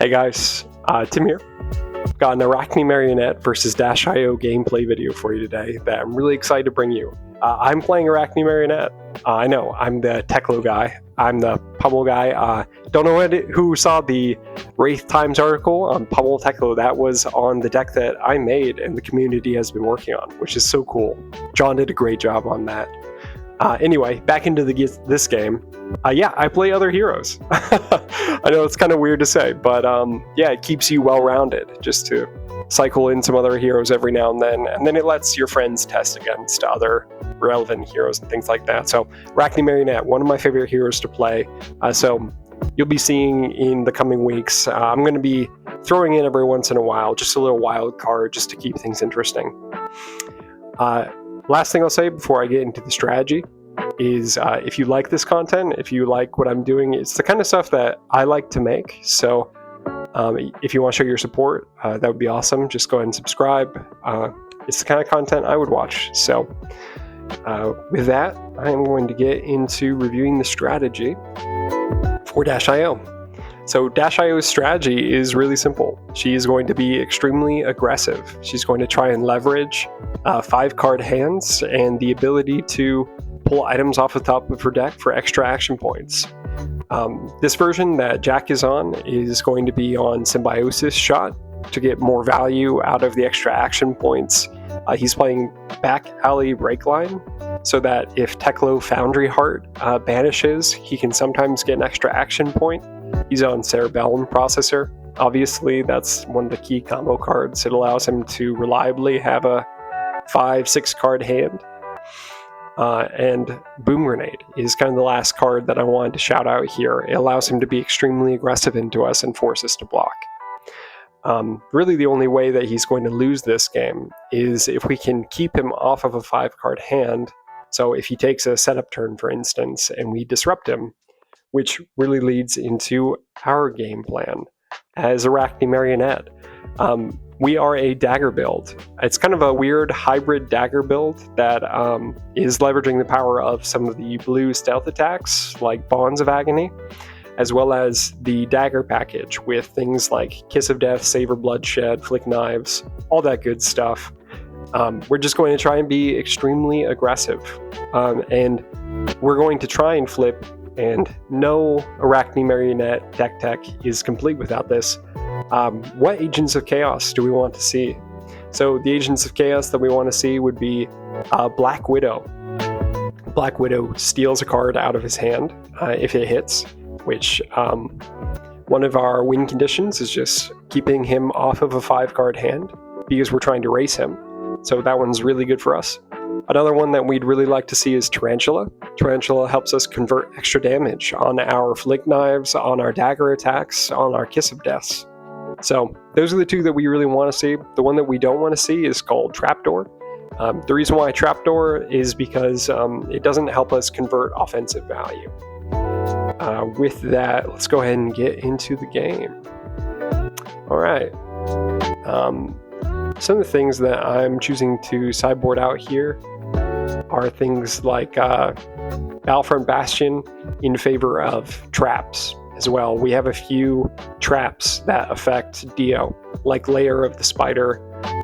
Hey guys, Tim here. Got an Arakni Marionette versus Dash.io gameplay video for you today that I'm really excited to bring you. I'm playing Arakni Marionette. I know, I'm the Teklo guy. I'm the Pummel guy. Don't know who saw the Wraith Times article on Pummel Teklo. That was on the deck that I made and the community has been working on, which is so cool. John did a great job on that. Anyway, back into this game. Yeah, I play other heroes. I know it's kind of weird to say, but yeah, it keeps you well-rounded just to cycle in some other heroes every now and then it lets your friends test against other relevant heroes and things like that. So, Arakni Marionette, one of my favorite heroes to play. So, you'll be seeing in the coming weeks. I'm going to be throwing in every once in a while, just a little wild card, just to keep things interesting. Last thing I'll say before I get into the strategy is if you like this content, if you like what I'm doing, it's the kind of stuff that I like to make. So if you want to show your support, that would be awesome. Just go ahead and subscribe. It's the kind of content I would watch. So with that, I am going to get into reviewing the strategy for Dash.io. So Dash.io's strategy is really simple. She is going to be extremely aggressive. She's going to try and leverage 5-card hands and the ability to pull items off the top of her deck for extra action points. This version that Jack is on is going to be on Symbiosis Shot to get more value out of the extra action points. He's playing Back Alley Breakline, so that if Teklo Foundry Heart banishes, he can sometimes get an extra action point. He's on Cerebellum Processor. Obviously, that's one of the key combo cards. It allows him to reliably have a 5-6 card hand. And Boom Grenade is kind of the last card that I wanted to shout out here. It allows him to be extremely aggressive into us and force us to block. Really, the only way that he's going to lose this game is if we can keep him off of a 5-card hand. So if he takes a setup turn, for instance, and we disrupt him, which really leads into our game plan as Arakni Marionette. We are a Dagger build. It's kind of a weird hybrid Dagger build that is leveraging the power of some of the blue stealth attacks, like Bonds of Agony, as well as the Dagger package with things like Kiss of Death, Savor Bloodshed, Flick Knives, all that good stuff. We're just going to try and be extremely aggressive. And we're going to try and flip, and no Arakni Marionette deck tech is complete without this. What Agents of Chaos do we want to see? So the Agents of Chaos that we want to see would be Black Widow. Black Widow steals a card out of his hand if it hits, which one of our win conditions is just keeping him off of a 5-card hand because we're trying to race him. So that one's really good for us. Another one that we'd really like to see is Tarantula. Tarantula helps us convert extra damage on our Flick Knives, on our Dagger attacks, on our Kiss of Deaths. So those are the two that we really want to see. The one that we don't want to see is called Trapdoor. The reason why Trapdoor is because it doesn't help us convert offensive value. With that, let's go ahead and get into the game. All right. Some of the things that I'm choosing to sideboard out here are things like Battlefront Bastion in favor of traps as well. We have a few traps that affect Dio, like Lair of the Spider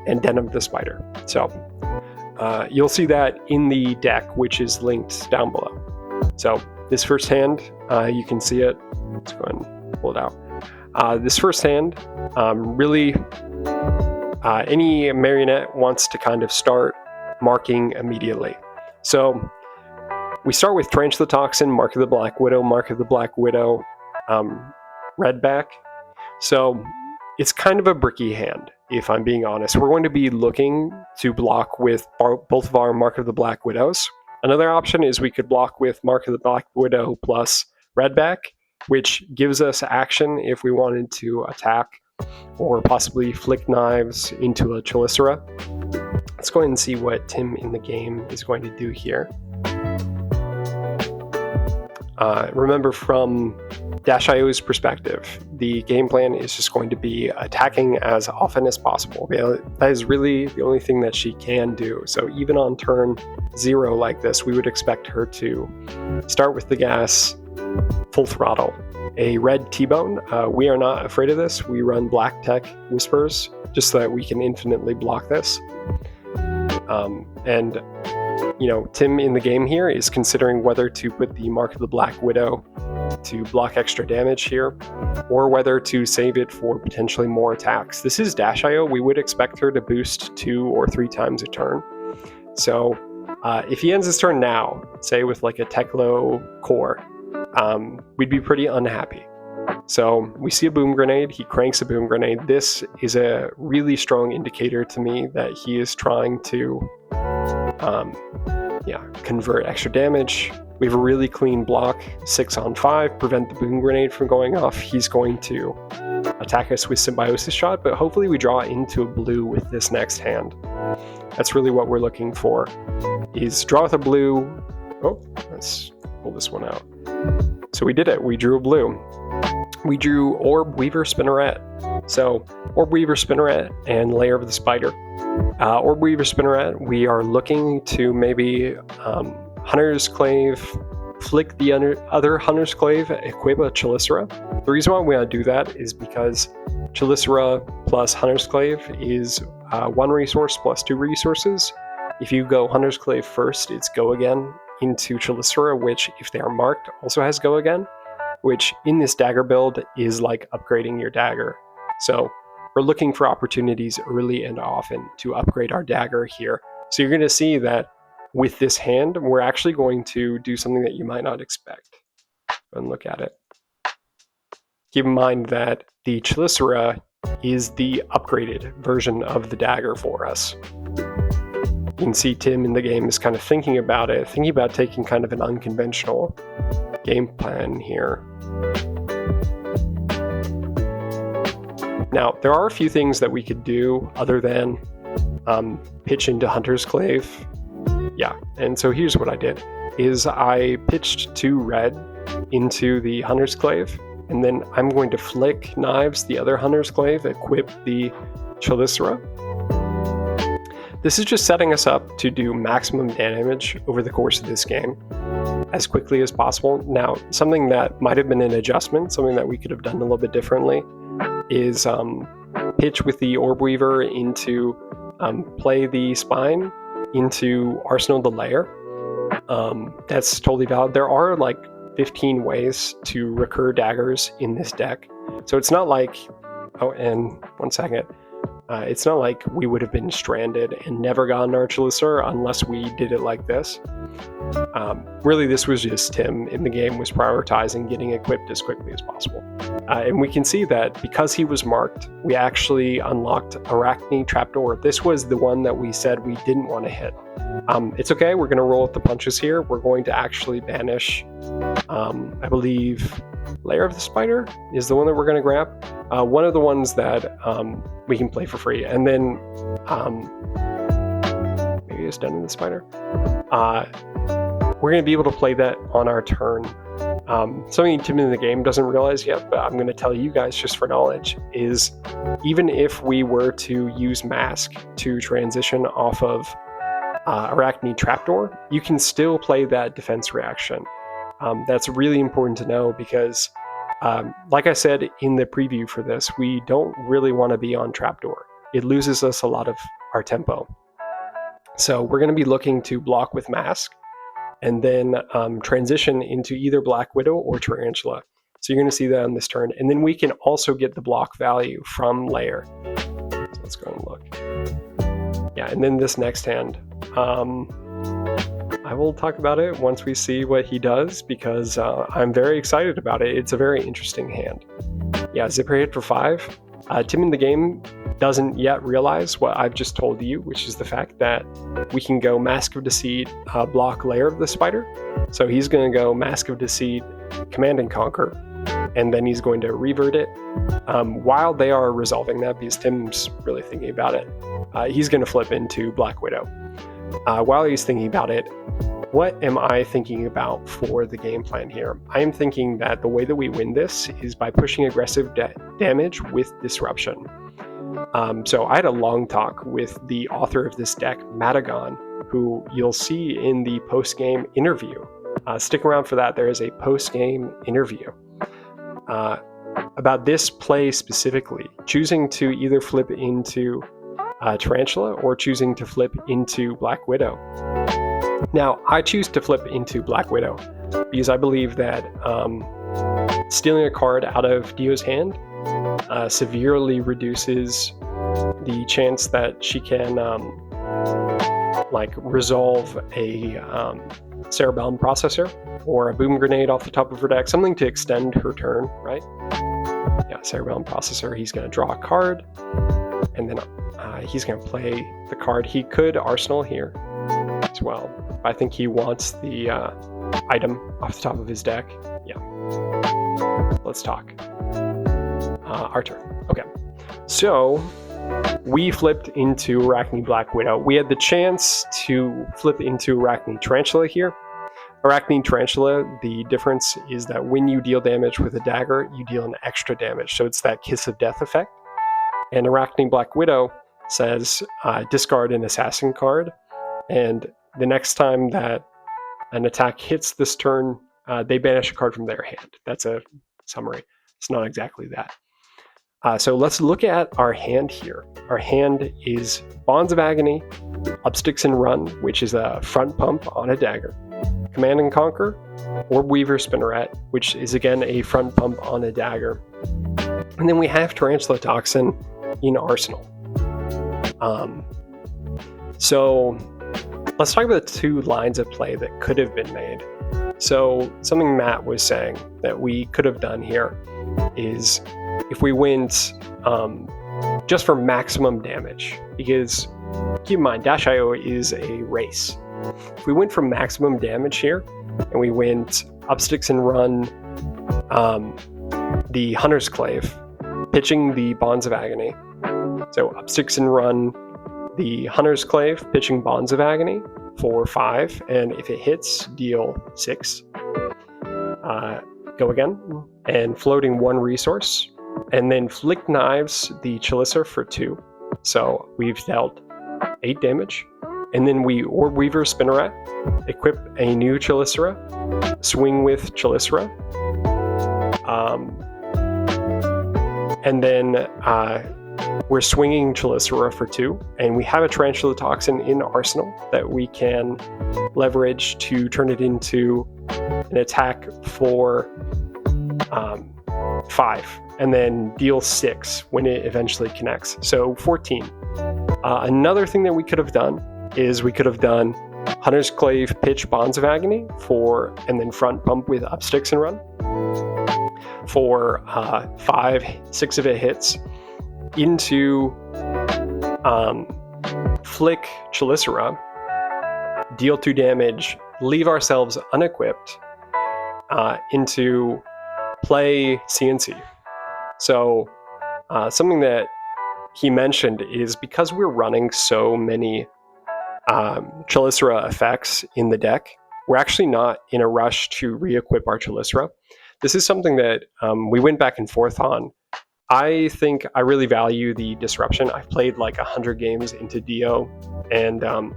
and Den of the Spider. So you'll see that in the deck, which is linked down below. So this first hand, you can see it. Let's go ahead and pull it out. This first hand, really, any Marionette wants to kind of start marking immediately. So we start with Tarantula Toxin, Mark of the Black Widow, Mark of the Black Widow, Redback. So it's kind of a bricky hand, if I'm being honest. We're going to be looking to block with both of our Mark of the Black Widows. Another option is we could block with Mark of the Black Widow plus Redback, which gives us action if we wanted to attack or possibly Flick Knives into a Chelicera. Let's go ahead and see what Tim in the game is going to do here. Remember, from Dash.io's perspective, the game plan is just going to be attacking as often as possible. That is really the only thing that she can do. So even on turn 0 like this, we would expect her to start with the gas, full throttle, a red T-Bone. We are not afraid of this. We run Black Tech Whispers just so that we can infinitely block this. And Tim in the game here is considering whether to put the Mark of the Black Widow to block extra damage here, or whether to save it for potentially more attacks. This is Dash IO. We would expect her to boost 2 or 3 times a turn. So if he ends his turn now, say with like a Teklo core, we'd be pretty unhappy. So we see a boom grenade, he cranks a boom grenade. This is a really strong indicator to me that he is trying to convert extra damage. We have a really clean block, 6 on 5, prevent the boom grenade from going off. He's going to attack us with Symbiosis Shot, but hopefully we draw into a blue with this next hand. That's really what we're looking for, is draw with a blue. Oh, let's pull this one out. So we did it, we drew a blue. We drew Orb Weaver Spinneret. So Orb Weaver Spinneret and Lair of the Spider. Orb Weaver Spinneret, we are looking to maybe Hunter's Clave, flick the other Hunter's Clave, equip a Chelicera. The reason why we want to do that is because Chelicera plus Hunter's Clave is 1 resource plus 2 resources. If you go Hunter's Clave first, it's Go Again into Chelicera, which, if they are marked, also has Go Again, which in this Dagger build is like upgrading your Dagger. So we're looking for opportunities early and often to upgrade our Dagger here. So you're going to see that with this hand, we're actually going to do something that you might not expect. And look at it. Keep in mind that the Chelicera is the upgraded version of the Dagger for us. You can see Tim in the game is kind of thinking about it, thinking about taking kind of an unconventional game plan here. Now, there are a few things that we could do other than pitch into Hunter's Clave. Yeah, and so here's what I did, is I pitched 2 red into the Hunter's Clave, and then I'm going to flick Knives the other Hunter's Clave, equip the Chelicera. This is just setting us up to do maximum damage over the course of this game as quickly as possible. Now, something that might have been an adjustment, something that we could have done a little bit differently, is pitch with the Orb Weaver into play the Spine into Arsenal the Lair. That's totally valid. There are like 15 ways to recur daggers in this deck. So it's not like, oh, and 1 second. It's not like we would have been stranded and never gotten our Chelicera unless we did it like this. Really, this was just Tim in the game was prioritizing getting equipped as quickly as possible. And we can see that because he was marked, we actually unlocked Arakni Trapdoor. This was the one that we said we didn't want to hit. It's okay, we're going to roll with the punches here. We're going to actually banish, I believe, Lair of the Spider is the one that we're going to grab. One of the ones that we can play for free. And then maybe it's Den of the Spider. We're going to be able to play that on our turn. Something Tim in the game doesn't realize yet, but I'm going to tell you guys just for knowledge, is even if we were to use Mask to transition off of Arakni Trapdoor, you can still play that defense reaction. That's really important to know because, like I said in the preview for this, we don't really want to be on Trapdoor. It loses us a lot of our tempo. So we're going to be looking to block with Mask and then transition into either Black Widow or Tarantula. So you're going to see that on this turn. And then we can also get the block value from Lair. So let's go and look. Yeah, and then this next hand. I will talk about it once we see what he does because I'm very excited about it. It's a very interesting hand. Yeah, Zipper hit for 5. Tim in the game doesn't yet realize what I've just told you, which is the fact that we can go Mask of Deceit, block Lair of the Spider. So he's going to go Mask of Deceit, Command and Conquer, and then he's going to revert it. While they are resolving that, because Tim's really thinking about it, he's going to flip into Black Widow. While he's thinking about it, what am I thinking about for the game plan here? I am thinking that the way that we win this is by pushing aggressive damage with disruption. So I had a long talk with the author of this deck, Mattagon, who you'll see in the post-game interview. Stick around for that. There is a post-game interview. about this play specifically, choosing to either flip into Tarantula or choosing to flip into Black Widow. Now, I choose to flip into Black Widow because I believe that stealing a card out of Dio's hand severely reduces the chance that she can resolve a Cerebellum Processor or a Boom Grenade off the top of her deck, something to extend her turn, right? Yeah, Cerebellum Processor, he's going to draw a card, and then he's going to play the card. He could Arsenal here as well. I think he wants the item off the top of his deck. Yeah. Let's talk. Our turn. Okay. So we flipped into Arakni Black Widow. We had the chance to flip into Arakni Tarantula here. Arakni Tarantula, the difference is that when you deal damage with a dagger, you deal an extra damage. So it's that Kiss of Death effect. And Arakni Black Widow says discard an assassin card, and the next time that an attack hits this turn, they banish a card from their hand. That's a summary. It's not exactly that. So let's look at our hand here. Our hand is Bonds of Agony, Upsticks and Run, which is a front pump on a dagger, Command and Conquer, or Weaver Spinneret, which is again a front pump on a dagger. And then we have Tarantula Toxin in Arsenal. So let's talk about the two lines of play that could have been made. So something Matt was saying that we could have done here is if we went just for maximum damage, because keep in mind, Dash.io is a race. If we went for maximum damage here, and we went Upsticks and Run, the Hunter's Clave, pitching the Bonds of Agony. So Upsticks and Run the Hunter's Clave, pitching Bonds of Agony for 5, and if it hits, deal 6. Go again, and floating 1 resource, and then Flick Knives the Chalissa for 2. So we've dealt 8 damage, and then we Orb Weaver Spinneret, equip a new Chalissa, swing with Chalissa, and then we're swinging Chalissa for 2, and we have a Tarantula Toxin in Arsenal that we can leverage to turn it into an attack for 5, and then deal 6 when it eventually connects. So 14. Another thing that we could have done is we could have done Hunter's Clave, pitch Bonds of Agony for, and then front pump with Upsticks and Run for 5, 6 of it hits, into Flick Chalissa, deal 2 damage, leave ourselves unequipped, into play CNC. So something that he mentioned is because we're running so many Chalissa effects in the deck, we're actually not in a rush to re-equip our Chalissa. This is something that we went back and forth on. I think I really value the disruption. I've played like 100 games into Dio, and I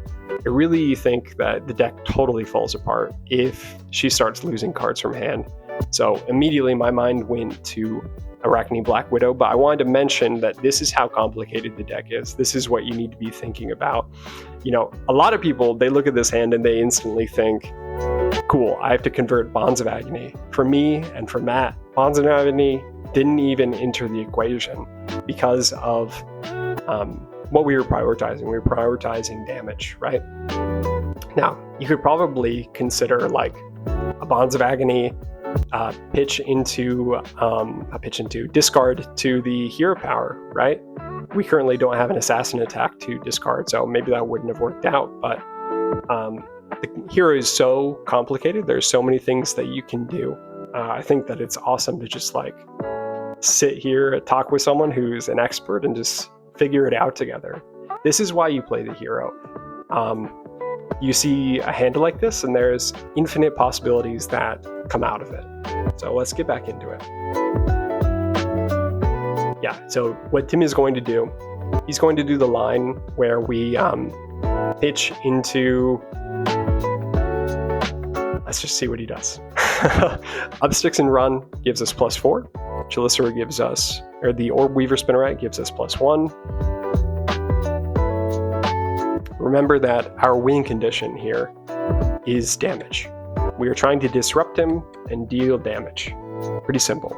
really think that the deck totally falls apart if she starts losing cards from hand. So immediately my mind went to Arakni Black Widow, but I wanted to mention that this is how complicated the deck is. This is what you need to be thinking about. You know, a lot of people, they look at this hand and they instantly think, cool, I have to convert Bonds of Agony. For me and for Matt, Bonds of Agony didn't even enter the equation because of what we were prioritizing. We were prioritizing damage, right? Now, you could probably consider like a Bonds of Agony, discard to the hero power, right? We currently don't have an assassin attack to discard, so maybe that wouldn't have worked out, but the hero is so complicated. There's so many things that you can do. I think that it's awesome to just like sit here, talk with someone who's an expert, and just figure it out together. This is why you play the hero. You see a hand like this, and there's infinite possibilities that come out of it. So let's get back into it. Yeah, so what Tim is going to do, he's going to do the line where we pitch into... Let's just see what he does. Upsticks and Run gives us +4. Chelicera gives us, or the Orb Weaver Spinneret gives us +1. Remember that our win condition here is damage. We are trying to disrupt him and deal damage. Pretty simple.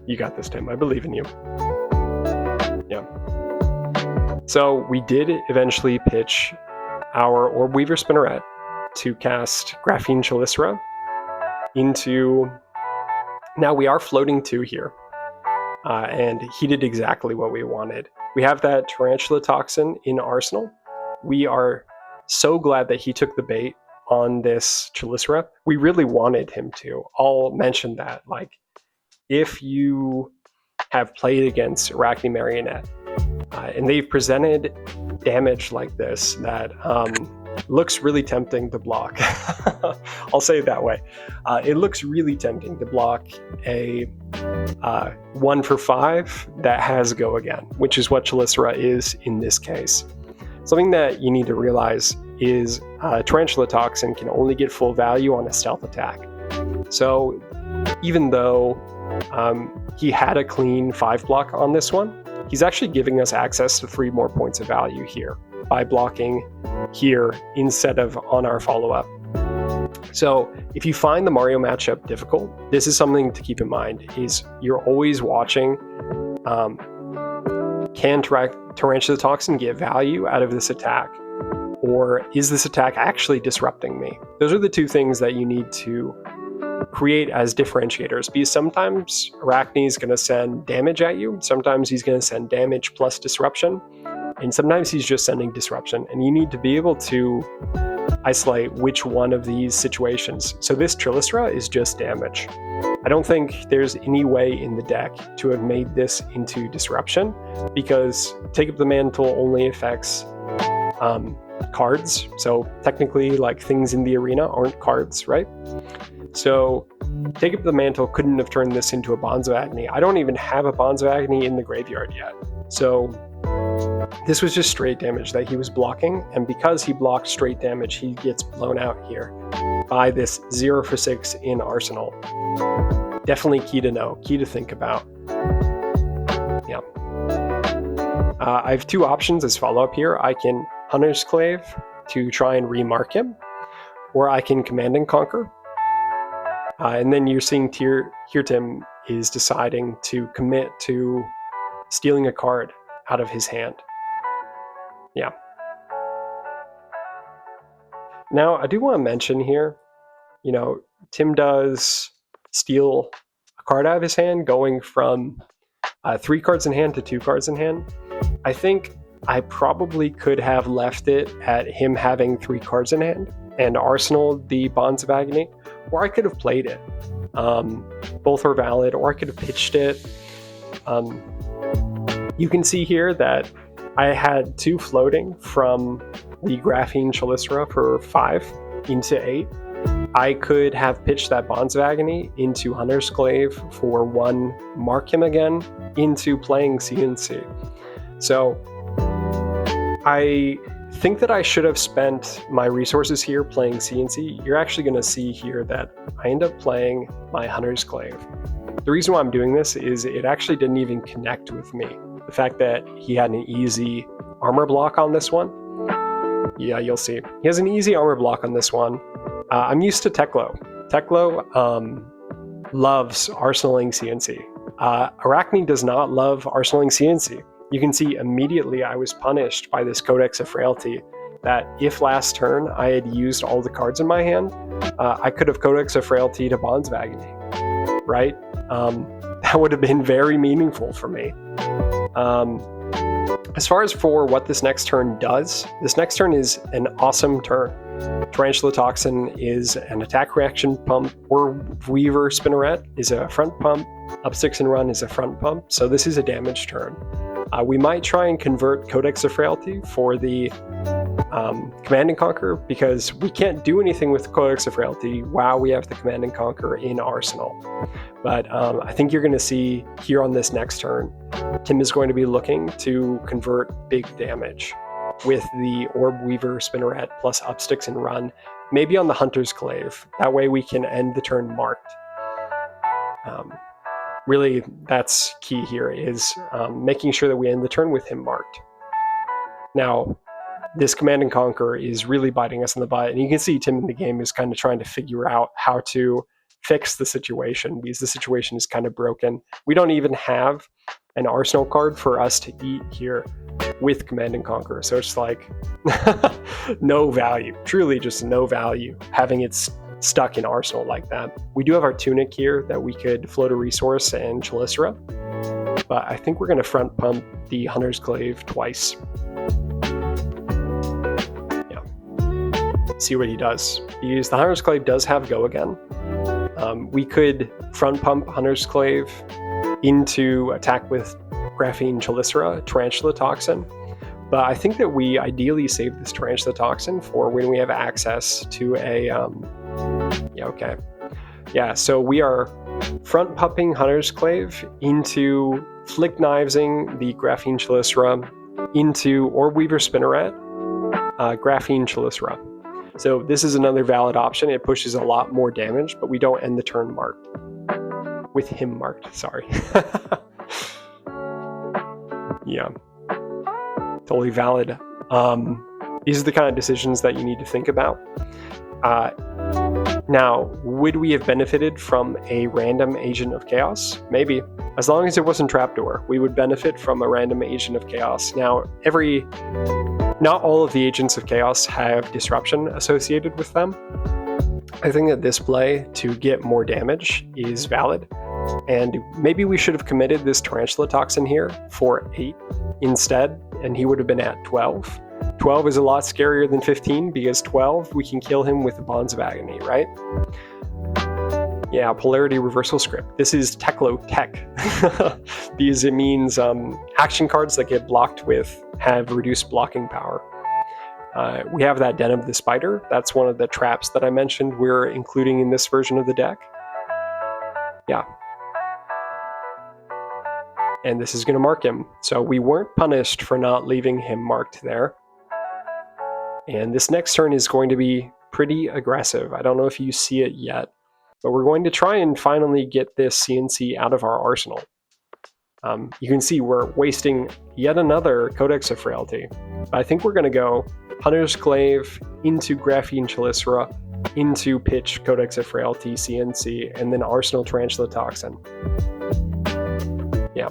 You got this, Tim. I believe in you. Yeah. So we did eventually pitch our Orb Weaver Spinneret to cast Graphene Chelicera into... Now we are floating 2 here, and he did exactly what we wanted. We have that Tarantula Toxin in Arsenal. We are so glad that he took the bait on this Chelicera. We really wanted him to. I'll mention that. Like, if you have played against Arakni Marionette, and they've presented damage like this that looks really tempting to block. I'll say it that way. It looks really tempting to block a 1 for 5 that has Go Again, which is what Chelicera is in this case. Something that you need to realize is Tarantula Toxin can only get full value on a stealth attack. So even though he had a clean 5 block on this one, he's actually giving us access to 3 more points of value here by blocking here instead of on our follow-up. So if you find the Mario matchup difficult, this is something to keep in mind, is you're always watching, can Tarantula Toxin get value out of this attack? Or is this attack actually disrupting me? Those are the 2 things that you need to create as differentiators, because sometimes Arakni is going to send damage at you, sometimes he's going to send damage plus disruption, and sometimes he's just sending disruption, and you need to be able to isolate which one of these situations. So this Chelicera is just damage. I don't think there's any way in the deck to have made this into disruption, because Take Up the Mantle only affects cards, so technically like things in the arena aren't cards, right? So Take Up the Mantle couldn't have turned this into a Bonds of Agony. I don't even have a Bonds of Agony in the graveyard yet. So this was just straight damage that he was blocking, and because he blocked straight damage, he gets blown out here by this 0 for 6 in Arsenal. Definitely key to know, key to think about. Yeah. I have 2 options as follow-up here. I can Hunter's Clave to try and remark him, or I can Command and Conquer. And then you're seeing here Tim is deciding to commit to stealing a card out of his hand. Yeah. Now, I do want to mention here, you know, Tim does steal a card out of his hand, going from 3 cards in hand to 2 cards in hand. I think I probably could have left it at him having 3 cards in hand and Arsenal the Bonds of Agony, or I could have played it. Both are valid, or I could have pitched it. You can see here that I had 2 floating from the Graphene Chelicera for 5 into 8. I could have pitched that Bonds of Agony into Hunter's Clave for 1, mark him again, into playing CNC. So I think that I should have spent my resources here playing CNC. You're actually going to see here that I end up playing my Hunter's Clave. The reason why I'm doing this is it actually didn't even connect with me. The fact that he had an easy armor block on this one. Yeah, you'll see. He has an easy armor block on this one. I'm used to Teklo. Teklo loves arsenaling CNC. Arakni does not love arsenaling CNC. You can see immediately I was punished by this Codex of Frailty, that if last turn I had used all the cards in my hand, I could have Codex of Frailty to Bonds of Agony, right? That would have been very meaningful for me. As far as for what this next turn does, this next turn is an awesome turn. Tarantula Toxin is an attack reaction pump, or Weaver Spinneret is a front pump, Upsticks and Run is a front pump, so this is a damage turn. We might try and convert Codex of Frailty for the Command and Conquer, because we can't do anything with Codex of Frailty while we have the Command and Conquer in Arsenal. But I think you're going to see here on this next turn, Tim is going to be looking to convert big damage with the Orb Weaver Spinneret plus Upsticks and Run maybe on the Hunter's Glaive. That way we can end the turn marked. Really, that's key here, is making sure that we end the turn with him marked. Now, this Command and Conquer is really biting us in the butt, and you can see Tim in the game is kind of trying to figure out how to fix the situation, because the situation is kind of broken. We don't even have an arsenal card for us to eat here with Command and Conquer, so it's like no value, truly just no value having it stuck in arsenal like that. We do have our Tunic here that we could float a resource and Chelicera, but I think we're going to front pump the Hunter's Glaive twice. Yeah, see what he does. Because the Hunter's Glaive does have go again. We could front pump Hunter's Glaive into attack with Graphene Chelicera, Tarantula Toxin, but I think that we ideally save this Tarantula Toxin for when we have access to a so we are front pumping Hunter's Glaive into Flick Knivesing the Graphene Chelicera into Orb Weaver Spinneret, Graphene Chelicera. So this is another valid option. It pushes a lot more damage, but we don't end the turn marked. With him marked, sorry. Yeah, totally valid. These are the kind of decisions that you need to think about. Now, would we have benefited from a random Agent of Chaos? Maybe. As long as it wasn't Trapdoor, we would benefit from a random Agent of Chaos. Now, not all of the Agents of Chaos have disruption associated with them. I think that this play to get more damage is valid, and maybe we should have committed this Tarantula Toxin here for 8 instead, and he would have been at 12. 12 is a lot scarier than 15, because 12 we can kill him with the Bonds of Agony, right? Yeah, Polarity Reversal Script. This is Techlo Tech, because it means action cards that get blocked with have reduced blocking power. We have that Den of the Spider. That's one of the traps that I mentioned we're including in this version of the deck. Yeah. And this is going to mark him. So we weren't punished for not leaving him marked there. And this next turn is going to be pretty aggressive. I don't know if you see it yet, but we're going to try and finally get this CNC out of our arsenal. You can see we're wasting yet another Codex of Frailty. But I think we're going to go Hunter's Glaive into Graphene Chelicera, into Pitch Codex of Frailty CNC, and then Arsenal Tarantula Toxin. Yeah.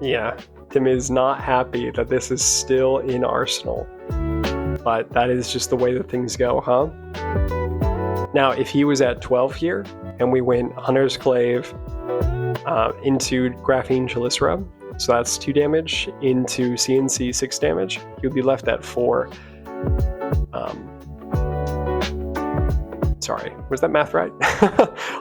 Yeah, Tim is not happy that this is still in Arsenal. But that is just the way that things go, huh? Now, if he was at 12 here, and we went Hunter's Glaive into Graphene Chelicera, so that's 2 damage, into CNC 6 damage, he would be left at 4. Sorry, was that math right?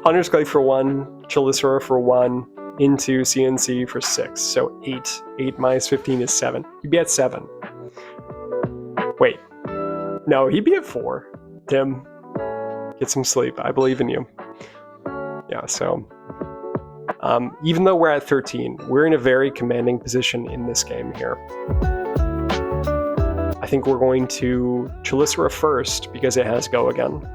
Hunter's Glaive for 1, Chelicera for 1, into CNC for 6, so 8. 8 minus 15 is 7. He'd be at 7. Wait. No, he'd be at 4. Tim, get some sleep. I believe in you. Yeah, so even though we're at 13, we're in a very commanding position in this game here. I think we're going to Chelicera first because it has go again.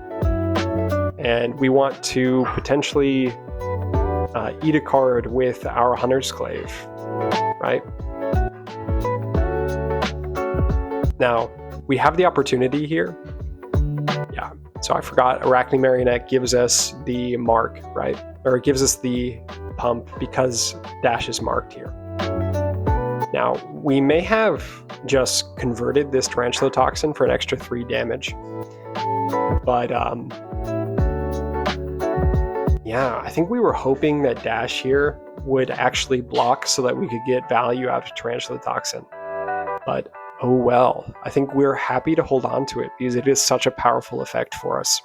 And we want to potentially eat a card with our Hunter's Glaive, right? Now, we have the opportunity here. Yeah, so I forgot Arakni Marionette gives us the mark, right? Or it gives us the pump because Dash is marked here. Now, we may have just converted this Tarantula Toxin for an extra 3 damage. But, yeah, I think we were hoping that Dash here would actually block so that we could get value out of Tarantula Toxin. But, oh well. I think we're happy to hold on to it because it is such a powerful effect for us.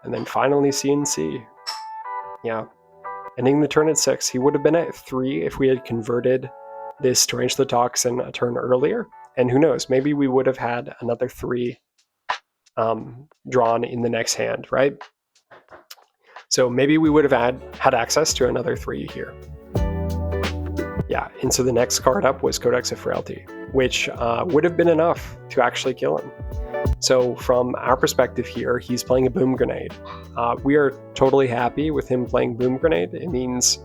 And then finally CNC. Yeah. Ending the turn at 6. He would have been at 3 if we had converted this Tarantula Toxin a turn earlier. And who knows, maybe we would have had another 3 drawn in the next hand, right? So maybe we would have had access to another 3 here. Yeah, and so the next card up was Codex of Frailty, which would have been enough to actually kill him. So from our perspective here, he's playing a Boom Grenade. We are totally happy with him playing Boom Grenade. It means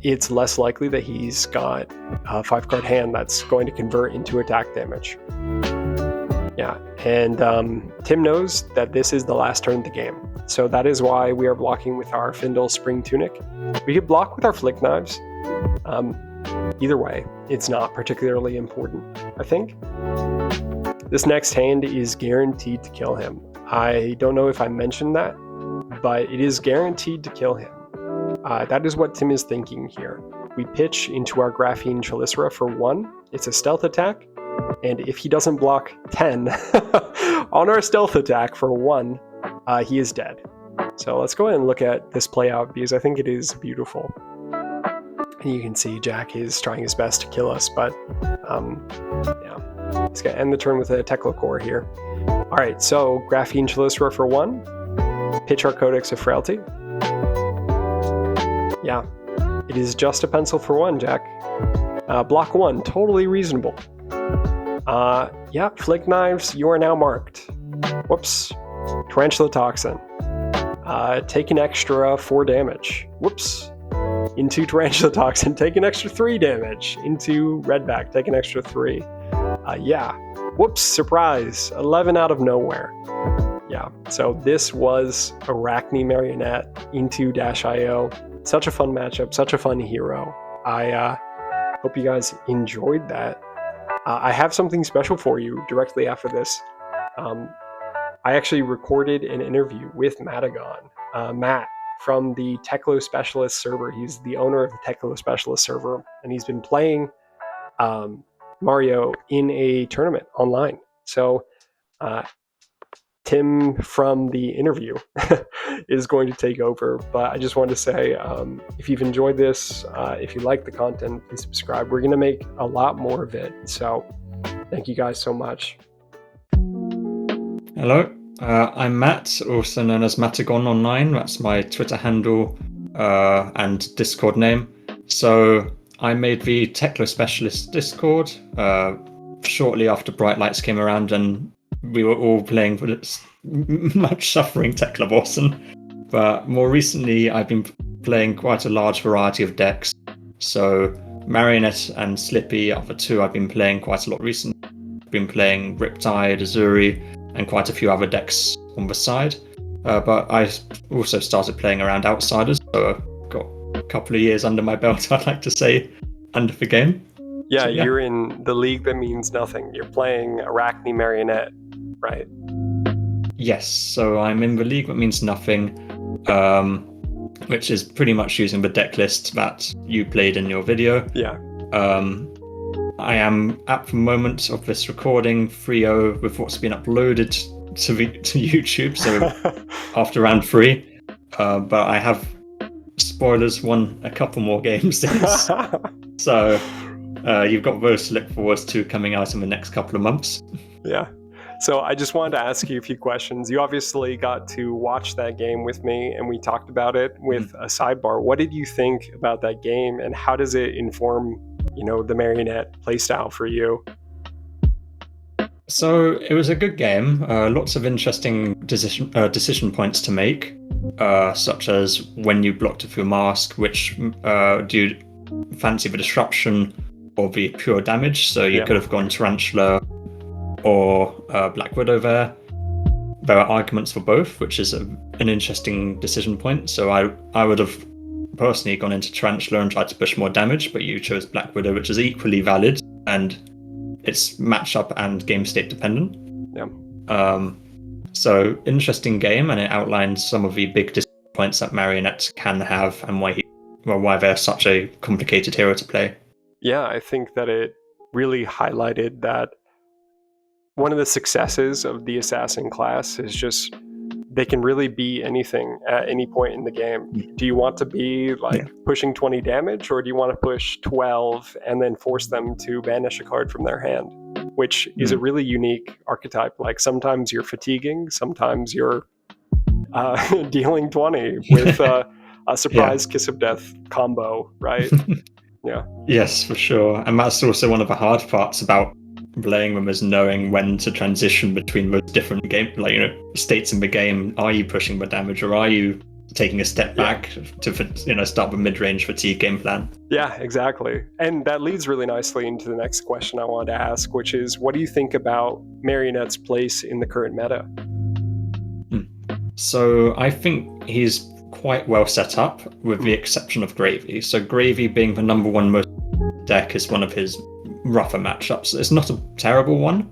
it's less likely that he's got a 5-card hand that's going to convert into attack damage. Yeah, and Tim knows that this is the last turn of the game. So that is why we are blocking with our Findle Spring Tunic. We could block with our Flick Knives. Either way, it's not particularly important, I think. This next hand is guaranteed to kill him. I don't know if I mentioned that, but it is guaranteed to kill him. That is what Tim is thinking here. We pitch into our Graphene Chelicera for 1. It's a stealth attack, and if he doesn't block 10 on our stealth attack for 1, he is dead. So let's go ahead and look at this play out because I think it is beautiful. And you can see Jack is trying his best to kill us, but yeah. He's going to end the turn with a Teclocore here. Alright, so Graphene Chelicera for 1. Pitch our Codex of Frailty. Yeah, it is just a pencil for 1, Jack. Block 1, totally reasonable. Yeah, Flick Knives, you are now marked. Whoops. Tarantula Toxin. Take an extra 4 damage. Whoops. Into Tarantula Toxin, take an extra 3 damage. Into Redback, take an extra 3. Yeah. Whoops, surprise. 11 out of nowhere. Yeah, so this was Arakni Marionette into -IO. Such a fun matchup, such a fun hero. I hope you guys enjoyed that. I have something special for you directly after this. I actually recorded an interview with Mattagon, Matt, from the Teclo Specialist server. He's the owner of the Teclo Specialist server, and he's been playing Mario in a tournament online. So Tim from the interview is going to take over, but I just wanted to say, if you've enjoyed this, if you like the content, please subscribe. We're going to make a lot more of it, so thank you guys so much. Hello, I'm Matt, also known as Mattagon online. That's my Twitter handle and Discord name. So I made the Teclo Specialist Discord shortly after Bright Lights came around, and we were all playing with much suffering Tecla Borson. But more recently, I've been playing quite a large variety of decks. So Marionette and Slippy are the 2 I've been playing quite a lot recently. I've been playing Riptide, Azuri, and quite a few other decks on the side. But I also started playing around Outsiders, so I've got a couple of years under my belt, I'd like to say, under the game. Yeah, So, yeah. You're in the league that means nothing. You're playing Arakni Marionette, right? Yes, so I'm in the league that means nothing, which is pretty much using the deck list that you played in your video. Yeah. I am, at the moment of this recording, 3-0 with what's been uploaded to YouTube, so after round 3. But I have, spoilers, won a couple more games since. So you've got those to look forward to coming out in the next couple of months. Yeah. So I just wanted to ask you a few questions. You obviously got to watch that game with me, and we talked about it with a sidebar. What did you think about that game, and how does it inform, the Marionette playstyle for you? So it was a good game. Lots of interesting decision points to make, such as when you blocked with your mask, which do you fancy the disruption or the pure damage? So you could have gone Tarantula or Black Widow there. There are arguments for both, which is an interesting decision point. So I would have personally gone into Tarantula and tried to push more damage, but you chose Black Widow, which is equally valid, and it's matchup and game state dependent. Yeah. So interesting game, and it outlines some of the big decision points that Marionette can have and why they're such a complicated hero to play. Yeah, I think that it really highlighted that one of the successes of the assassin class is just they can really be anything at any point in the game. Do you want to be pushing 20 damage, or do you want to push 12 and then force them to banish a card from their hand, which is a really unique archetype. Like sometimes you're fatiguing, sometimes you're dealing 20 with a surprise Kiss of Death combo, right? Yeah. Yes, for sure. And that's also one of the hard parts about playing them, is knowing when to transition between those different game, like, you know, states in the game. Are you pushing the damage, or are you taking a step back to, you know, start the mid-range fatigue game plan? Yeah, exactly. And that leads really nicely into the next question I wanted to ask, which is, what do you think about Marionette's place in the current meta? So I think he's quite well set up, with the exception of Gravy. So Gravy, being the number one most deck, is one of his rougher matchups. It's not a terrible one.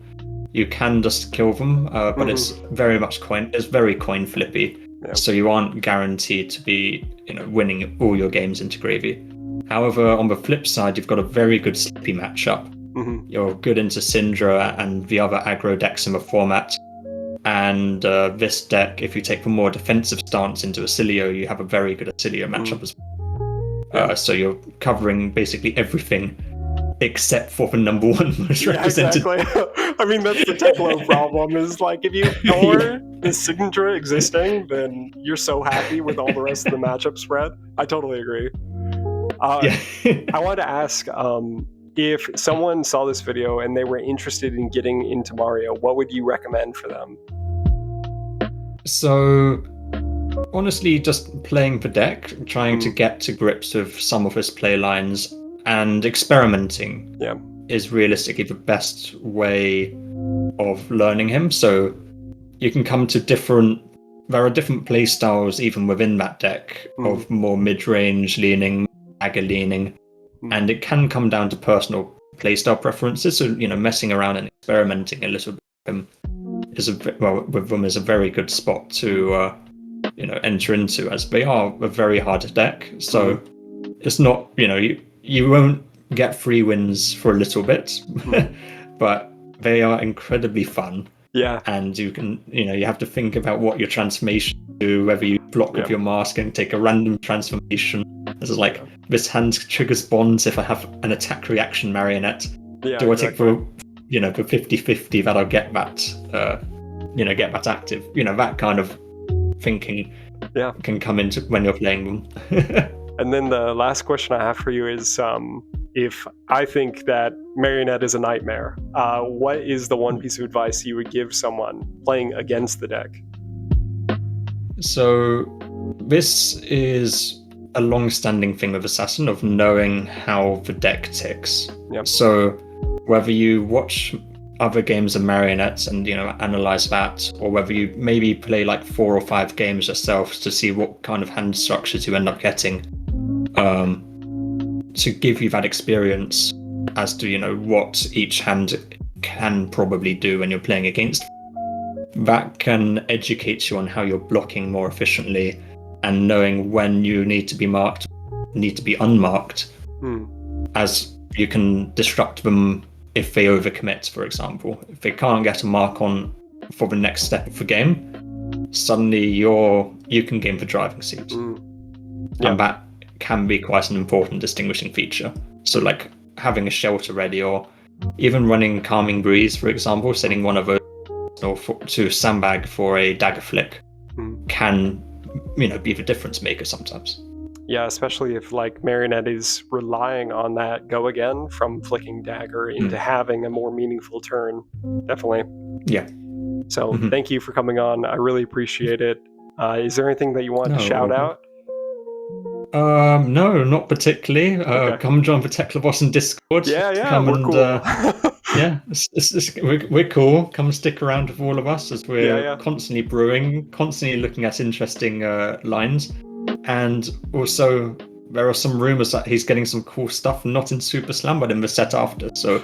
You can just kill them, but it's very much very coin flippy. Yeah. So you aren't guaranteed to be, you know, winning all your games into Gravy. However, on the flip side, you've got a very good Slippy matchup. You're good into Syndra and the other aggro decks in the format. And this deck, if you take the more defensive stance into Acilio, you have a very good Acilio matchup as well. So you're covering basically everything except for the number one most represented. Exactly. I mean, that's the Teklo problem, is like, if you ignore the Syndra existing, then you're so happy with all the rest of the matchup spread. I totally agree. I wanted to ask, if someone saw this video and they were interested in getting into Mario, what would you recommend for them? So, honestly, just playing the deck, trying to get to grips with some of his play lines, and experimenting is realistically the best way of learning him. So you can come to there are different play styles even within that deck, of more mid-range leaning, dagger leaning, and it can come down to personal playstyle preferences. So, you know, messing around and experimenting a little bit with them is a very good spot to you know, enter into, as they are a very hard deck. So it's not, you know, you won't get free wins for a little bit, but they are incredibly fun. Yeah. And you can, you know, you have to think about what your transformation do, whether you block with your mask and take a random transformation. This is like, this hand triggers bonds if I have an attack reaction Marionette. Do I take the 50-50 that I'll get that, you know, get that active? You know, that kind of thinking can come into when you're playing them. And then the last question I have for you is, if I think that Marionette is a nightmare, what is the one piece of advice you would give someone playing against the deck? So this is a long-standing thing with Assassin, of knowing how the deck ticks. So whether you watch other games of Marionettes and, you know, analyze that, or whether you maybe play like 4 or 5 games yourself to see what kind of hand structures you end up getting, to give you that experience as to, you know, what each hand can probably do when you're playing against. That can educate you on how you're blocking more efficiently, and knowing when you need to be marked, need to be unmarked, as you can disrupt them if they overcommit, for example. If they can't get a mark on for the next step of the game, suddenly you can game the driving seat. And that can be quite an important distinguishing feature. So like having a shelter ready, or even running Calming Breeze, for example, setting one of those to sandbag for a dagger flick can, you know, be the difference maker sometimes. Yeah, especially if like Marionette is relying on that go again from flicking dagger into having a more meaningful turn. Definitely. Yeah. So thank you for coming on. I really appreciate it. Is there anything that you want to shout out? No, not particularly. Come join the Tekla on Discord. We're cool. Yeah, we're cool. Come stick around with all of us, as we're constantly brewing, constantly looking at interesting lines. And also, there are some rumors that he's getting some cool stuff, not in Super Slam, but in the set after. So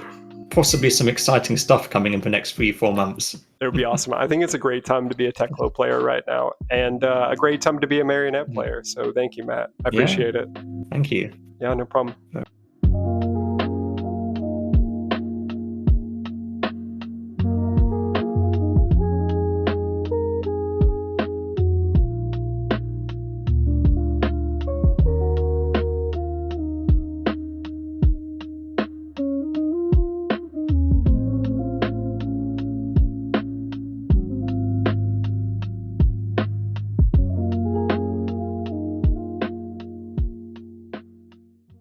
possibly some exciting stuff coming in the next 3-4 months. It would be awesome. I think it's a great time to be a Teklo player right now, and a great time to be a Marionette player. So thank you, Matt. I appreciate it. Thank you. Yeah, no problem.